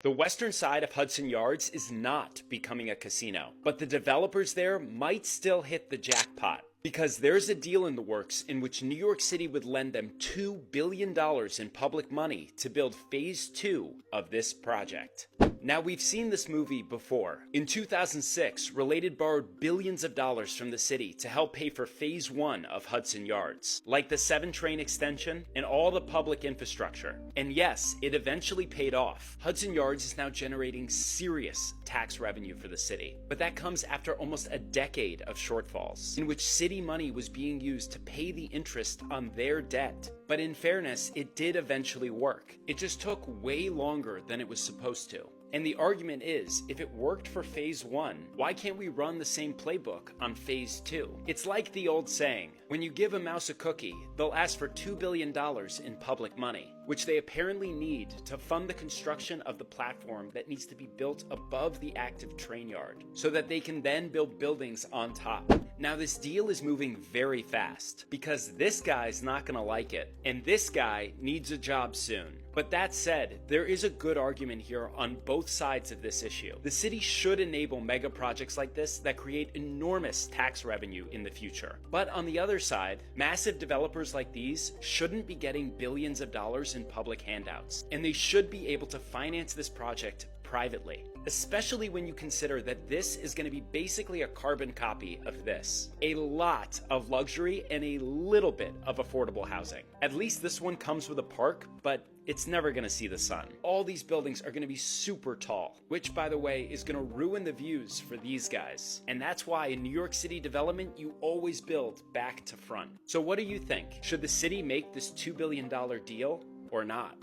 The western side of Hudson Yards is not becoming a casino, but the developers there might still hit the jackpot. Because there's a deal in the works in which New York City would lend them $2 billion in public money to build phase 2 of this project. Now, we've seen this movie before. In 2006, Related borrowed billions of dollars from the city to help pay for phase 1 of Hudson Yards, like the 7-train extension and all the public infrastructure. And yes, it eventually paid off. Hudson Yards is now generating serious tax revenue for the city. But that comes after almost a decade of shortfalls, in which city money was being used to pay the interest on their debt. But in fairness, it did eventually work. It just took way longer than it was supposed to. And the argument is, if it worked for phase 1, why can't we run the same playbook on phase 2? It's like the old saying, when you give a mouse a cookie, they'll ask for $2 billion in public money, which they apparently need to fund the construction of the platform that needs to be built above the active train yard, so that they can then build buildings on top. Now, this deal is moving very fast, because this guy's not gonna like it, and this guy needs a job soon. But that said, there is a good argument here on both sides of this issue. The city should enable mega projects like this that create enormous tax revenue in the future. But on the other side, massive developers like these shouldn't be getting billions of dollars in public handouts, and they should be able to finance this project privately, especially when you consider that this is going to be basically a carbon copy of this. A lot of luxury and a little bit of affordable housing. At least this one comes with a park, but it's never going to see the sun. All these buildings are going to be super tall, which, by the way, is going to ruin the views for these guys. And that's why in New York City development, you always build back to front. So what do you think? Should the city make this $2 billion deal or not?